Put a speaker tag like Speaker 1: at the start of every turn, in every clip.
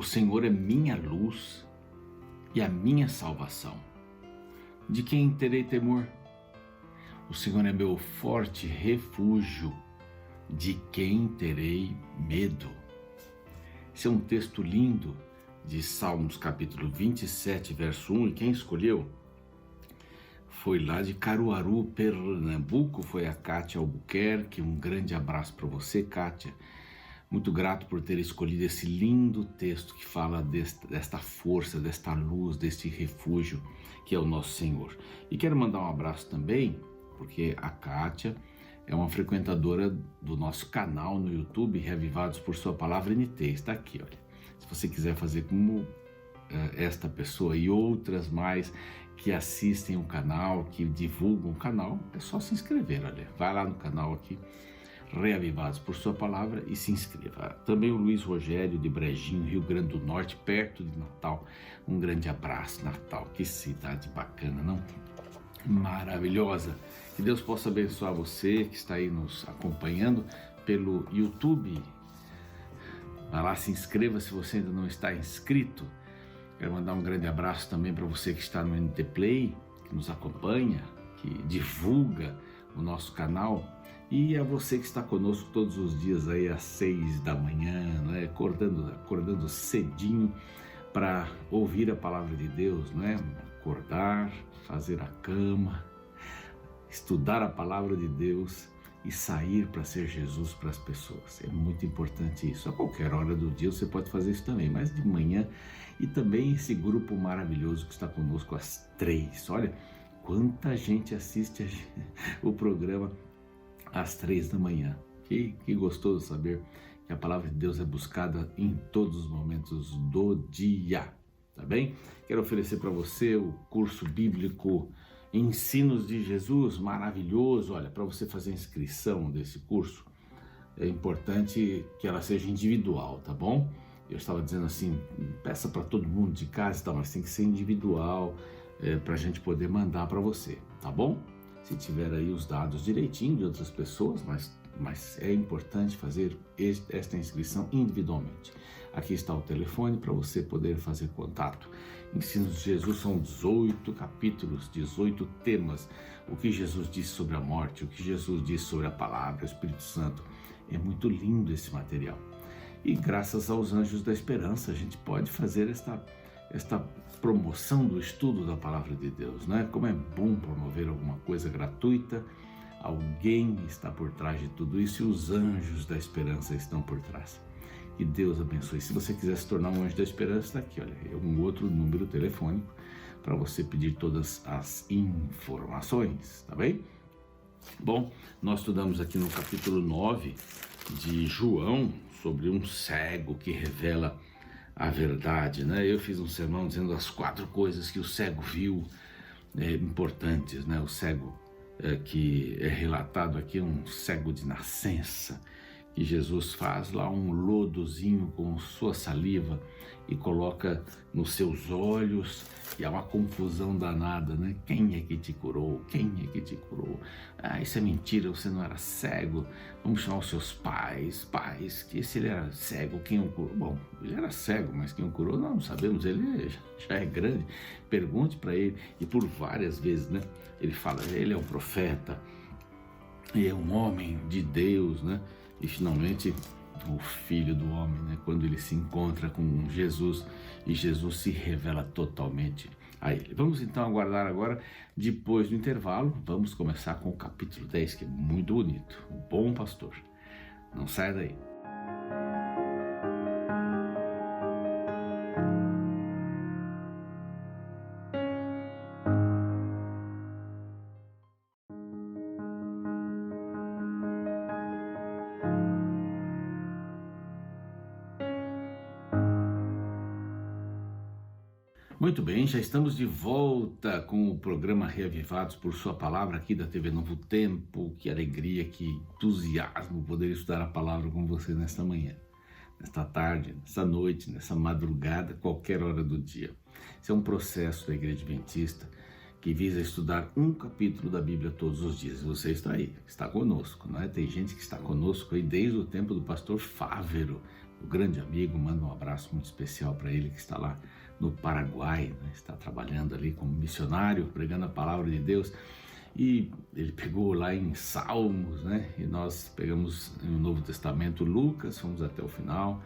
Speaker 1: Senhor é minha luz e a minha salvação. De quem terei temor? O Senhor é meu forte refúgio. De quem terei medo? Esse é um texto lindo de Salmos capítulo 27, verso 1. E quem escolheu foi lá de Caruaru, Pernambuco, foi a Kátia Albuquerque. Um grande abraço para você, Kátia. Muito grato por ter escolhido esse lindo texto que fala desta força, desta luz, deste refúgio que é o nosso Senhor. E quero mandar um abraço também, porque a Kátia é uma frequentadora do nosso canal no YouTube, Reavivados por Sua Palavra NT. Está aqui, olha. Se você quiser fazer como esta pessoa e outras mais que assistem o canal, que divulgam o canal, é só se inscrever, olha. Vai lá no canal aqui, Reavivados por Sua Palavra, e se inscreva. Também o Luiz Rogério de Brejinho, Rio Grande do Norte, perto de Natal. Um grande abraço, Natal. Que cidade bacana, não? Maravilhosa. Que Deus possa abençoar você que está aí nos acompanhando pelo YouTube. Vai lá, se inscreva se você ainda não está inscrito. Quero mandar um grande abraço também para você que está no NT Play, que nos acompanha, que divulga o nosso canal, e a você que está conosco todos os dias aí às 6 da manhã, né? acordando cedinho para ouvir a palavra de Deus, né? Acordar, fazer a cama, estudar a palavra de Deus e sair para ser Jesus para as pessoas. É muito importante isso. A qualquer hora do dia você pode fazer isso também, mas de manhã. E também esse grupo maravilhoso que está conosco às 3. Olha quanta gente assiste o programa às 3 da manhã. Que gostoso saber que a palavra de Deus é buscada em todos os momentos do dia. Tá bem? Quero oferecer para você o curso bíblico Ensinos de Jesus, maravilhoso. Olha, para você fazer a inscrição desse curso, é importante que ela seja individual, tá bom? Eu estava dizendo assim, peça para todo mundo de casa e tal, mas tem que ser individual, para a gente poder mandar para você, tá bom? Se tiver aí os dados direitinho de outras pessoas, mas é importante fazer esta inscrição individualmente. Aqui está o telefone para você poder fazer contato. Ensinos de Jesus são 18 capítulos, 18 temas. O que Jesus disse sobre a morte, o que Jesus disse sobre a palavra, o Espírito Santo. É muito lindo esse material. E graças aos Anjos da Esperança, a gente pode fazer esta promoção do estudo da palavra de Deus, né? Como é bom promover alguma coisa gratuita. Alguém está por trás de tudo isso e os Anjos da Esperança estão por trás. Que Deus abençoe. Se você quiser se tornar um Anjo da Esperança, está aqui, olha, é um outro número telefônico para você pedir todas as informações, tá bem? Bom, nós estudamos aqui no capítulo 9 de João sobre um cego que revela a verdade, né? Eu fiz um sermão dizendo as 4 coisas que o cego viu, importantes, né? O cego que é relatado aqui, um cego de nascença, que Jesus faz lá um lodozinho com sua saliva e coloca nos seus olhos, e há uma confusão danada, né? Quem é que te curou? Quem é que te curou? Ah, isso é mentira, você não era cego. Vamos chamar os seus pais, que se ele era cego, quem o curou? Bom, ele era cego, mas quem o curou não sabemos, ele já é grande. Pergunte para ele, e por várias vezes, né? Ele fala, ele é um profeta, e é um homem de Deus, né? E finalmente o Filho do Homem, né? Quando ele se encontra com Jesus e Jesus se revela totalmente a ele. Vamos então aguardar agora, depois do intervalo, vamos começar com o capítulo 10, que é muito bonito. O Bom Pastor. Não saia daí. Muito bem, já estamos de volta com o programa Reavivados por Sua Palavra aqui da TV Novo Tempo. Que alegria, que entusiasmo poder estudar a palavra com você nesta manhã, nesta tarde, nesta noite, nessa madrugada, qualquer hora do dia. Esse é um processo da Igreja Adventista que visa estudar um capítulo da Bíblia todos os dias. E você está aí, está conosco, não é? Tem gente que está conosco aí desde o tempo do pastor Fávero. o grande amigo, manda um abraço muito especial para ele que está lá no Paraguai, né? Está trabalhando ali como missionário, pregando a palavra de Deus. E ele pegou lá em Salmos, né? E nós pegamos no Novo Testamento Lucas, fomos até o final,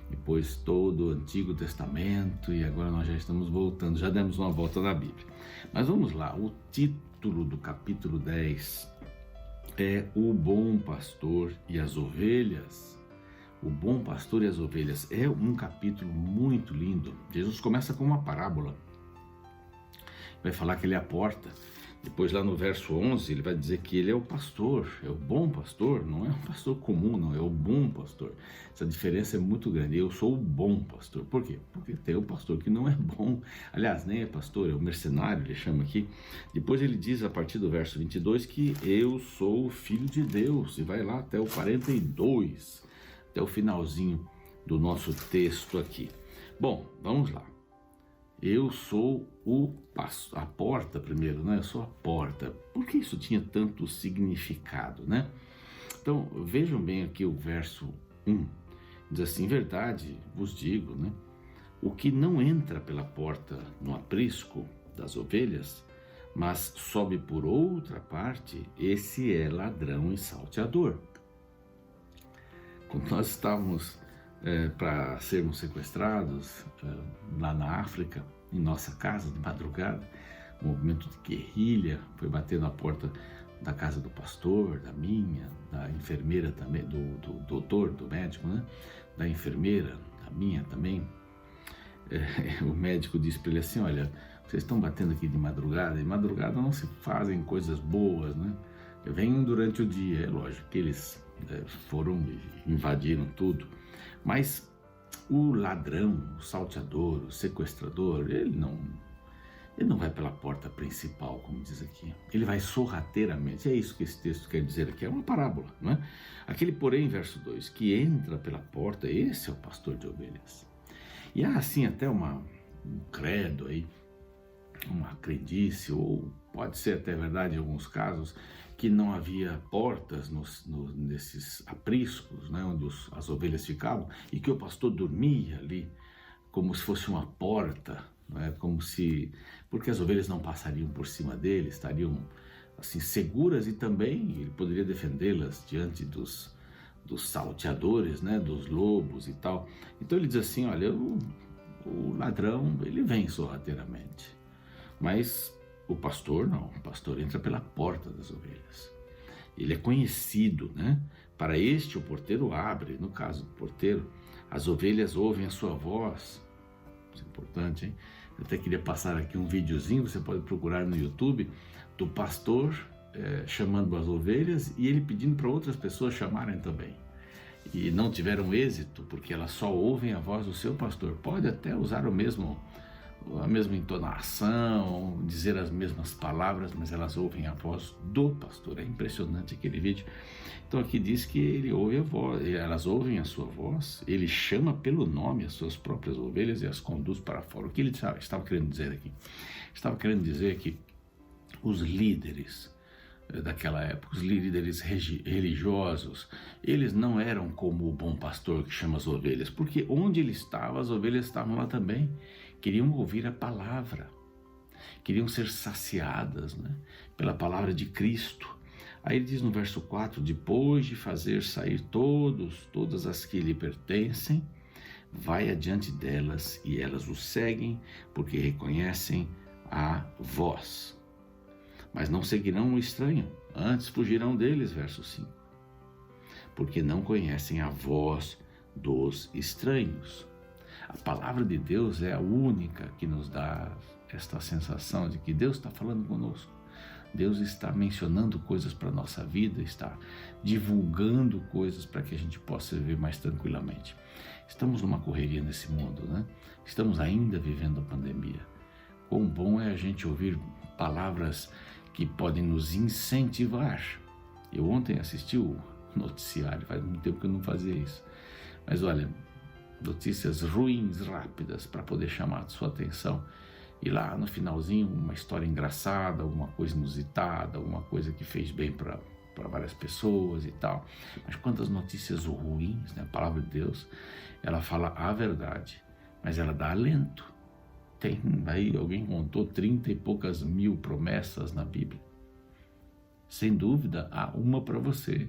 Speaker 1: depois todo o Antigo Testamento, e agora nós já estamos voltando, já demos uma volta na Bíblia. Mas vamos lá, o título do capítulo 10 é O Bom Pastor e as Ovelhas. O Bom Pastor e as Ovelhas é um capítulo muito lindo. Jesus começa com uma parábola, vai falar que ele é a porta. Depois lá no verso 11 ele vai dizer que ele é o pastor, é o bom pastor, não é um pastor comum, não, é o bom pastor. Essa diferença é muito grande. Eu sou o bom pastor. Por quê? Porque tem o pastor que não é bom, aliás, nem é pastor, é o mercenário, ele chama aqui. Depois ele diz a partir do verso 22 que eu sou o filho de Deus, e vai lá até o 42, até o finalzinho do nosso texto aqui. Bom, vamos lá. Eu sou a porta primeiro, né? Eu sou a porta. Por que isso tinha tanto significado, né? Então, vejam bem aqui o verso 1. Diz assim, em verdade vos digo, né? O que não entra pela porta no aprisco das ovelhas, mas sobe por outra parte, esse é ladrão e salteador. Quando nós estávamos para sermos sequestrados lá na África, em nossa casa de madrugada, um movimento de guerrilha foi bater na porta da casa do pastor, da minha, da enfermeira também, do doutor, do médico, né? Da enfermeira, da minha também. O médico disse para ele assim, olha, vocês estão batendo aqui de madrugada não se fazem coisas boas, né? Venham durante o dia. É lógico que eles foram e invadiram tudo, mas o ladrão, o salteador, o sequestrador, ele não vai pela porta principal, como diz aqui. Ele vai sorrateiramente. É isso que esse texto quer dizer aqui. É uma parábola, não é? Aquele, porém, verso 2, que entra pela porta, esse é o pastor de ovelhas. E há, assim, até um credo aí, uma crendice, ou pode ser até verdade em alguns casos, que não havia portas nesses apriscos, né, onde as ovelhas ficavam, e que o pastor dormia ali como se fosse uma porta, né, porque as ovelhas não passariam por cima dele, estariam assim seguras, e também ele poderia defendê-las diante dos salteadores, né, dos lobos e tal. Então ele diz assim, olha, o ladrão, ele vem sorrateiramente, mas o pastor não, o pastor entra pela porta das ovelhas. Ele é conhecido, né? Para este o porteiro abre, no caso do porteiro, as ovelhas ouvem a sua voz. Isso é importante, hein? Eu até queria passar aqui um videozinho, você pode procurar no YouTube, do pastor chamando as ovelhas e ele pedindo para outras pessoas chamarem também. E não tiveram êxito, porque elas só ouvem a voz do seu pastor. Pode até usar a mesma entonação, dizer as mesmas palavras, mas elas ouvem a voz do pastor. É impressionante aquele vídeo. Então aqui diz que ele ouve a voz, elas ouvem a sua voz, ele chama pelo nome as suas próprias ovelhas e as conduz para fora. O que ele estava querendo dizer aqui? Estava querendo dizer que os líderes daquela época, os líderes religiosos, eles não eram como o bom pastor que chama as ovelhas, porque onde ele estava, as ovelhas estavam lá também. Queriam ouvir a palavra, queriam ser saciadas, né, pela palavra de Cristo. Aí ele diz no verso 4, depois de fazer sair todas as que lhe pertencem, vai adiante delas e elas o seguem, porque reconhecem a voz. Mas não seguirão o estranho, antes fugirão deles, verso 5, porque não conhecem a voz dos estranhos. A palavra de Deus é a única que nos dá esta sensação de que Deus está falando conosco. Deus está mencionando coisas para a nossa vida, está divulgando coisas para que a gente possa viver mais tranquilamente. Estamos numa correria nesse mundo, né? Estamos ainda vivendo a pandemia. Quão bom é a gente ouvir palavras que podem nos incentivar. Eu ontem assisti o noticiário, faz muito tempo que eu não fazia isso. Mas olha, notícias ruins, rápidas, para poder chamar a sua atenção. E lá no finalzinho, uma história engraçada, alguma coisa inusitada, alguma coisa que fez bem para para várias pessoas e tal. Mas quantas notícias ruins, né? A palavra de Deus, ela fala a verdade, mas ela dá alento. Tem aí, alguém contou 30 e poucas mil promessas na Bíblia. Sem dúvida, há uma para você,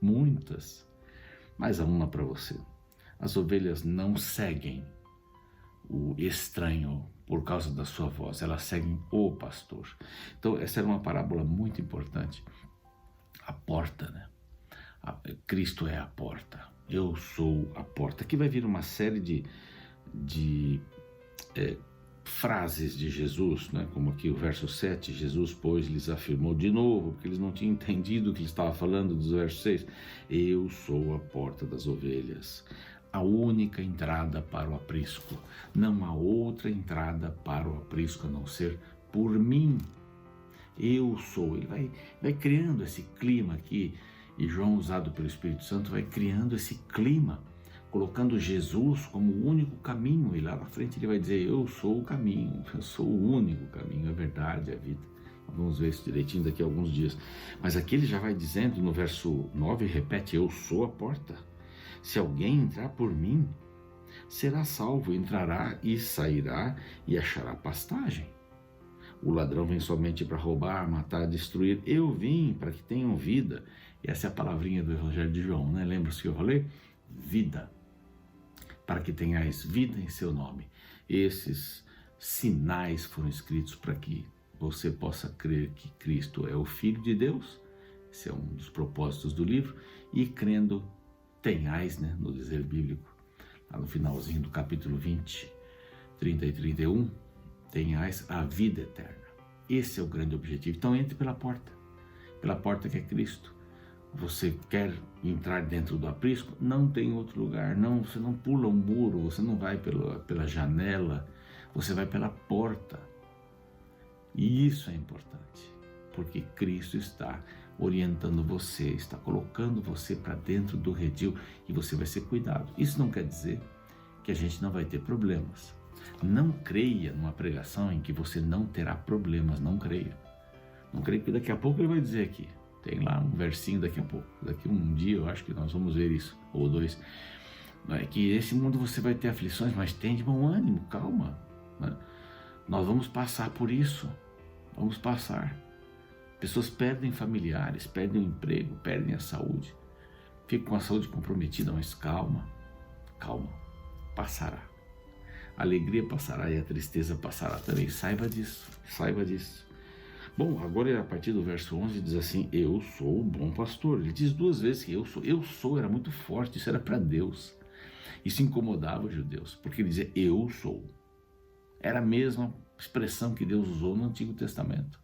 Speaker 1: muitas, mas há uma para você. As ovelhas não seguem o estranho por causa da sua voz, elas seguem o pastor. Então, essa era uma parábola muito importante. A porta, né? Cristo é a porta. Eu sou a porta. Aqui vai vir uma série de frases de Jesus, né? Como aqui o verso 7, Jesus, pois, lhes afirmou de novo, porque eles não tinham entendido o que ele estava falando dos versos 6. Eu sou a porta das ovelhas, a única entrada para o aprisco. Não há outra entrada para o aprisco a não ser por mim. Eu sou. Ele vai criando esse clima aqui, e João, usado pelo Espírito Santo, vai criando esse clima, colocando Jesus como o único caminho, e lá na frente ele vai dizer, eu sou o caminho, eu sou o único caminho, a verdade, a vida. Vamos ver isso direitinho daqui a alguns dias. Mas aqui ele já vai dizendo, no verso 9, repete, eu sou a porta. Se alguém entrar por mim, será salvo, entrará e sairá e achará pastagem. O ladrão vem somente para roubar, matar, destruir. Eu vim para que tenham vida. E essa é a palavrinha do Evangelho de João, né? Lembra-se que eu falei? Vida. Para que tenhais vida em seu nome. Esses sinais foram escritos para que você possa crer que Cristo é o Filho de Deus. Esse é um dos propósitos do livro. E crendo, tenhais, né, no dizer bíblico, lá no finalzinho do capítulo 20, 30 e 31, tenhais a vida eterna. Esse é o grande objetivo. Então entre pela porta que é Cristo. Você quer entrar dentro do aprisco? Não tem outro lugar. Não, você não pula um muro, você não vai pela janela, você vai pela porta. E isso é importante, porque Cristo está orientando você, está colocando você para dentro do redil e você vai ser cuidado. Isso não quer dizer que a gente não vai ter problemas. Não creia numa pregação em que você não terá problemas, não creia. Não creia, porque daqui a pouco ele vai dizer aqui, tem lá um versinho daqui a pouco, daqui um dia eu acho que nós vamos ver isso, ou dois, é que nesse mundo você vai ter aflições, mas tem de bom ânimo, calma, né? Nós vamos passar por isso, vamos passar. Pessoas perdem familiares, perdem o emprego, perdem a saúde, ficam com a saúde comprometida, mas calma, passará. A alegria passará e a tristeza passará também, saiba disso. Bom, agora a partir do verso 11 diz assim, eu sou o bom pastor. Ele diz duas vezes que eu sou, era muito forte, isso era para Deus. Isso incomodava os judeus, porque ele dizia eu sou. Era a mesma expressão que Deus usou no Antigo Testamento,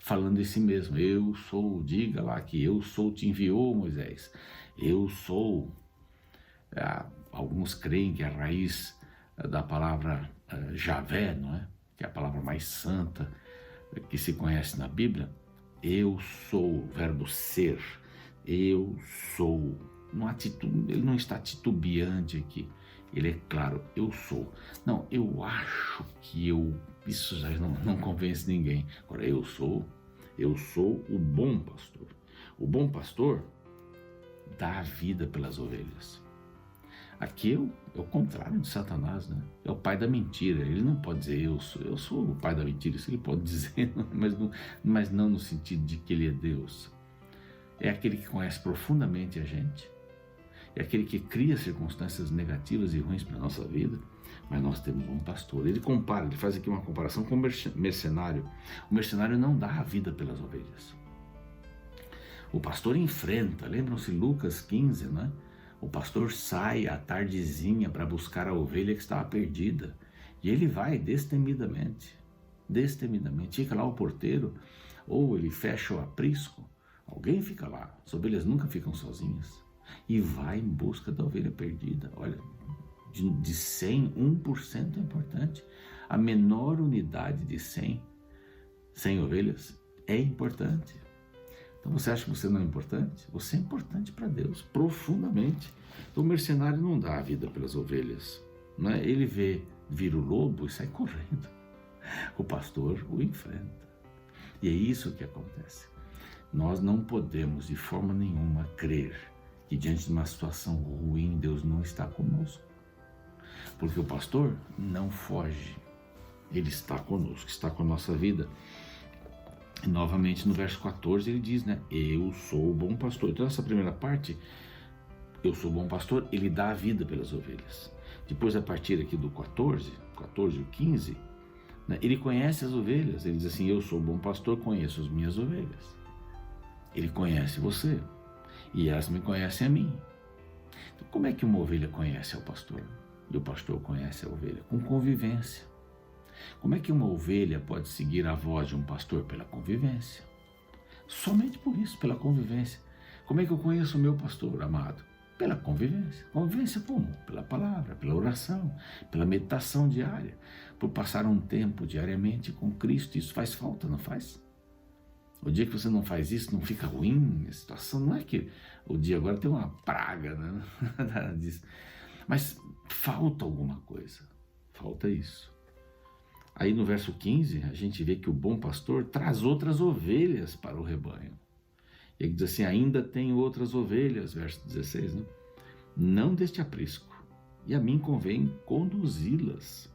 Speaker 1: falando de si mesmo, eu sou, diga lá que eu sou, te enviou Moisés, eu sou. Alguns creem que a raiz da palavra Javé, não é? Que é a palavra mais santa que se conhece na Bíblia, eu sou, o verbo ser, eu sou, ele não está titubeante aqui, ele é claro, eu sou. Não, eu acho que isso já não convence ninguém. Agora, eu sou o bom pastor. O bom pastor dá a vida pelas ovelhas. Aqui é o contrário de Satanás, né? É o pai da mentira. Ele não pode dizer eu sou o pai da mentira. Isso ele pode dizer, mas não no sentido de que ele é Deus. É aquele que conhece profundamente a gente. É aquele que cria circunstâncias negativas e ruins para a nossa vida. Mas nós temos um pastor. Ele faz aqui uma comparação com o mercenário. O mercenário não dá a vida pelas ovelhas. O pastor enfrenta. Lembram-se Lucas 15, né? O pastor sai à tardezinha para buscar a ovelha que estava perdida. E ele vai destemidamente. Fica lá o porteiro, ou ele fecha o aprisco. Alguém fica lá. As ovelhas nunca ficam sozinhas. E vai em busca da ovelha perdida. Olha, de 100, 1% é importante. A menor unidade de 100 ovelhas é importante. Então você acha que você não é importante? Você é importante para Deus, profundamente. Então o mercenário não dá a vida pelas ovelhas, não é? Ele vira o lobo e sai correndo. O pastor o enfrenta. E é isso que acontece. Nós não podemos de forma nenhuma crer que diante de uma situação ruim Deus não está conosco. Porque o pastor não foge, ele está conosco, está com a nossa vida. E novamente no verso 14 ele diz, né? Eu sou o bom pastor. Então essa primeira parte, eu sou o bom pastor, ele dá a vida pelas ovelhas. Depois a partir aqui do 14 e 15, né, ele conhece as ovelhas, ele diz assim, eu sou o bom pastor, conheço as minhas ovelhas. Ele conhece você e elas me conhecem a mim. Então como é que uma ovelha conhece ao pastor? E o pastor conhece a ovelha? Com convivência. Como é que uma ovelha pode seguir a voz de um pastor? Pela convivência. Somente por isso, pela convivência. Como é que eu conheço o meu pastor amado? Pela convivência. Convivência como? Pela palavra, pela oração, pela meditação diária, por passar um tempo diariamente com Cristo. Isso faz falta, não faz? O dia que você não faz isso, não fica ruim a situação. Não é que o dia agora tem uma praga, né? Nada disso. Mas falta alguma coisa. Falta isso. Aí no verso 15, a gente vê que o bom pastor traz outras ovelhas para o rebanho. Ele diz assim, ainda tem outras ovelhas, verso 16, né? Não deste aprisco, e a mim convém conduzi-las.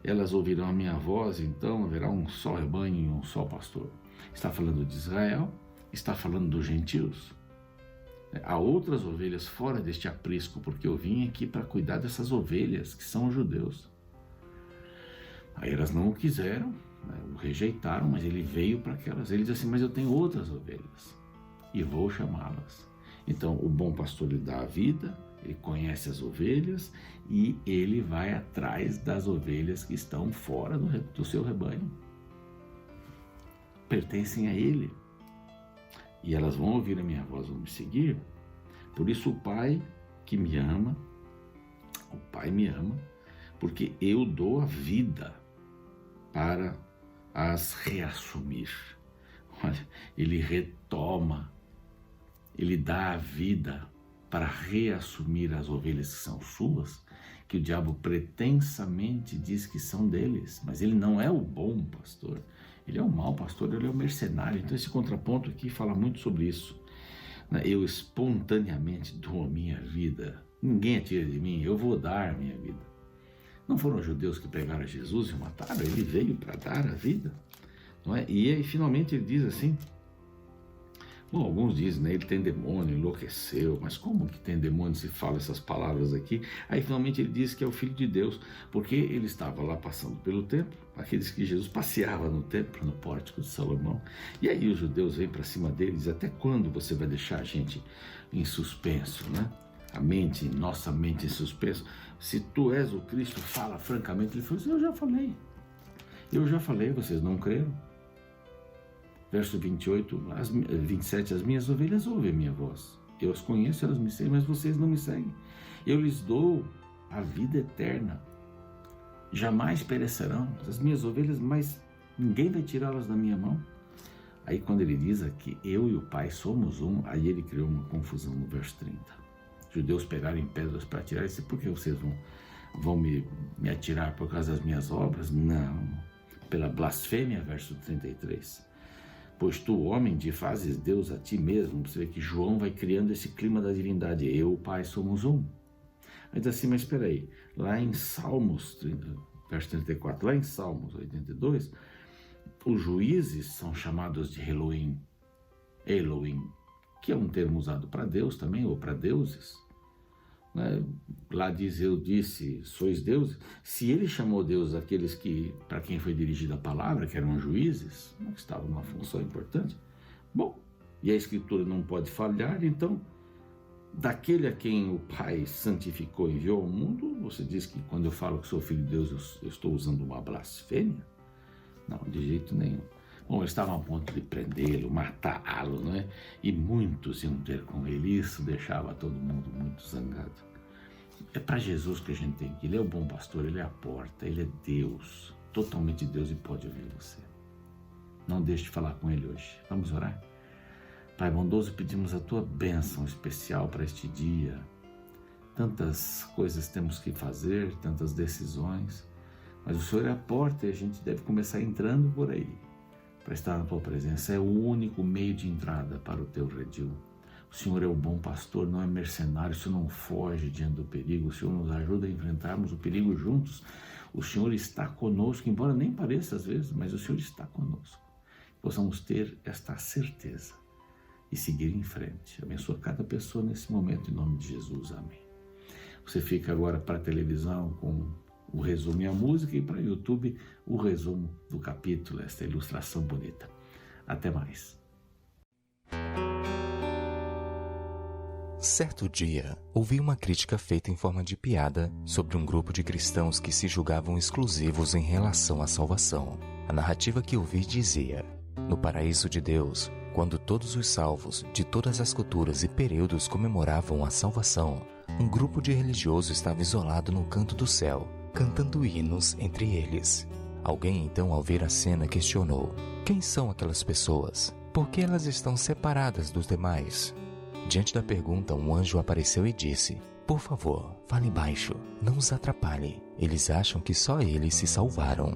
Speaker 1: Elas ouvirão a minha voz, então haverá um só rebanho e um só pastor. Está falando de Israel, está falando dos gentios. Há outras ovelhas fora deste aprisco, porque eu vim aqui para cuidar dessas ovelhas que são os judeus. Aí elas não o quiseram, né, o rejeitaram, mas ele veio para aquelas. Ele diz assim, mas eu tenho outras ovelhas e vou chamá-las. Então o bom pastor lhe dá a vida, ele conhece as ovelhas e ele vai atrás das ovelhas que estão fora do seu rebanho. Pertencem a ele. E elas vão ouvir a minha voz, vão me seguir. Por isso o Pai que me ama, o Pai me ama, porque eu dou a vida para as reassumir. Olha, ele retoma, ele dá a vida para reassumir as ovelhas que são suas, que o diabo pretensamente diz que são deles, mas ele não é o bom pastor. Ele é o mau pastor, ele é o mercenário. Então esse contraponto aqui fala muito sobre isso. Eu espontaneamente dou a minha vida. Ninguém atira de mim, eu vou dar a minha vida. Não foram os judeus que pegaram Jesus e o mataram? Ele veio para dar a vida. Não é? E aí finalmente ele diz assim, bom, alguns dizem, né, ele tem demônio, enlouqueceu, mas como que tem demônio se fala essas palavras aqui? Aí finalmente ele diz que é o Filho de Deus, porque ele estava lá passando pelo templo, aqueles que Jesus passeava no templo, no pórtico de Salomão, e aí os judeus vêm para cima dele e dizem, até quando você vai deixar a gente em suspenso, né? Nossa mente em suspenso. Se tu és o Cristo, fala francamente. Ele falou assim, eu já falei, vocês não creram? Verso 27, as minhas ovelhas ouvem a minha voz. Eu as conheço, elas me seguem, mas vocês não me seguem. Eu lhes dou a vida eterna. Jamais perecerão as minhas ovelhas, mas ninguém vai tirá-las da minha mão. Aí quando ele diz aqui, eu e o Pai somos um, aí ele criou uma confusão no verso 30. Os judeus pegaram em pedras para atirar e disse, por que vocês vão me atirar por causa das minhas obras? Não, pela blasfêmia, verso 33. Pois tu, homem, te fazes Deus a ti mesmo. Você vê que João vai criando esse clima da divindade. Eu e o Pai somos um. Aí diz assim, mas espera aí, lá em Salmos, verso 34, lá em Salmos 82, os juízes são chamados de Elohim, que é um termo usado para Deus também, ou para deuses. Né? Lá diz, eu disse, sois deuses. Se ele chamou Deus aqueles para quem foi dirigida a palavra, que eram juízes, que estavam numa função importante, bom, e a Escritura não pode falhar, então, daquele a quem o Pai santificou e enviou ao mundo, você diz que quando eu falo que sou filho de Deus, eu estou usando uma blasfêmia? Não, de jeito nenhum. Bom, eles estavam a ponto de prendê-lo, matá-lo, não é? E muitos iam ter com ele, isso deixava todo mundo muito zangado. É para Jesus que a gente tem que ir. Ele é o bom pastor, ele é a porta, ele é Deus, totalmente Deus e pode ouvir você. Não deixe de falar com ele hoje. Vamos orar? Pai bondoso, pedimos a tua bênção especial para este dia. Tantas coisas temos que fazer, tantas decisões, mas o Senhor é a porta e a gente deve começar entrando por aí. para estar na tua presença. É o único meio de entrada para o teu redil. O Senhor é o bom pastor, não é mercenário. O Senhor não foge diante do perigo. O Senhor nos ajuda a enfrentarmos o perigo juntos. O Senhor está conosco, embora nem pareça às vezes, mas o Senhor está conosco. Possamos ter esta certeza e seguir em frente. Abençoa cada pessoa nesse momento, em nome de Jesus. Amém. Você fica agora para a televisão com o resumo e a música, e para o YouTube o resumo do capítulo, esta ilustração bonita. Até mais.
Speaker 2: Certo dia, ouvi uma crítica feita em forma de piada sobre um grupo de cristãos que se julgavam exclusivos em relação à salvação. A narrativa que ouvi dizia: no paraíso de Deus, quando todos os salvos de todas as culturas e períodos comemoravam a salvação, um grupo de religiosos estava isolado no canto do céu, cantando hinos entre eles. Alguém então, ao ver a cena, questionou: quem são aquelas pessoas? Por que elas estão separadas dos demais? Diante da pergunta, um anjo apareceu e disse: por favor, fale baixo, não os atrapalhe. Eles acham que só eles se salvaram.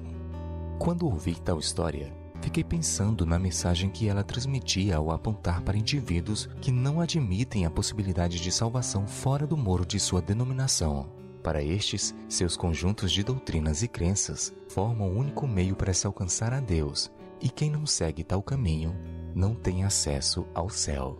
Speaker 2: Quando ouvi tal história, fiquei pensando na mensagem que ela transmitia ao apontar para indivíduos que não admitem a possibilidade de salvação fora do muro de sua denominação. Para estes, seus conjuntos de doutrinas e crenças formam o único meio para se alcançar a Deus, e quem não segue tal caminho não tem acesso ao céu.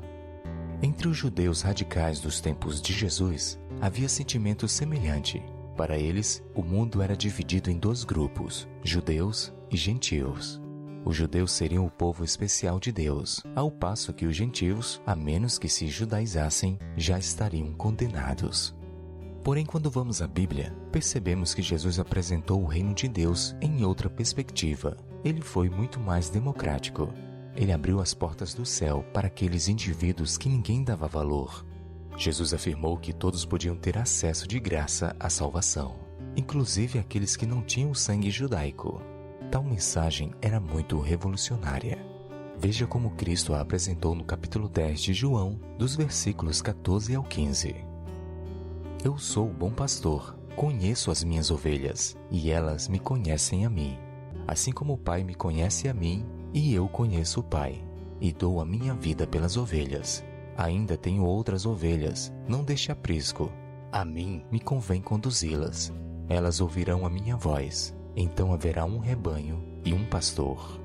Speaker 2: Entre os judeus radicais dos tempos de Jesus, havia sentimento semelhante. Para eles, o mundo era dividido em dois grupos, judeus e gentios. Os judeus seriam o povo especial de Deus, ao passo que os gentios, a menos que se judaizassem, já estariam condenados. Porém, quando vamos à Bíblia, percebemos que Jesus apresentou o reino de Deus em outra perspectiva. Ele foi muito mais democrático. Ele abriu as portas do céu para aqueles indivíduos que ninguém dava valor. Jesus afirmou que todos podiam ter acesso de graça à salvação, inclusive aqueles que não tinham o sangue judaico. Tal mensagem era muito revolucionária. Veja como Cristo a apresentou no capítulo 10 de João, dos versículos 14 ao 15. Eu sou o bom pastor, conheço as minhas ovelhas, e elas me conhecem a mim. Assim como o Pai me conhece a mim, e eu conheço o Pai, e dou a minha vida pelas ovelhas. Ainda tenho outras ovelhas, não deixe aprisco. A mim me convém conduzi-las. Elas ouvirão a minha voz. Então haverá um rebanho e um pastor.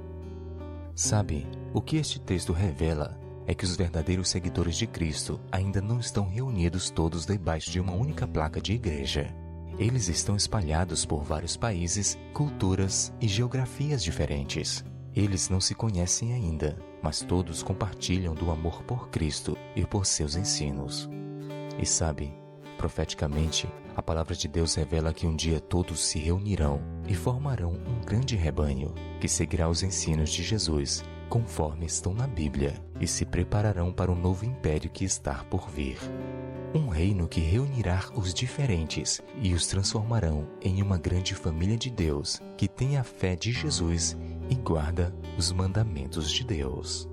Speaker 2: Sabe, o que este texto revela é que os verdadeiros seguidores de Cristo ainda não estão reunidos todos debaixo de uma única placa de igreja. Eles estão espalhados por vários países, culturas e geografias diferentes. Eles não se conhecem ainda, mas todos compartilham do amor por Cristo e por seus ensinos. E sabe, profeticamente, a palavra de Deus revela que um dia todos se reunirão e formarão um grande rebanho que seguirá os ensinos de Jesus, conforme estão na Bíblia, e se prepararão para o novo império que está por vir. Um reino que reunirá os diferentes e os transformarão em uma grande família de Deus que tem a fé de Jesus e guarda os mandamentos de Deus.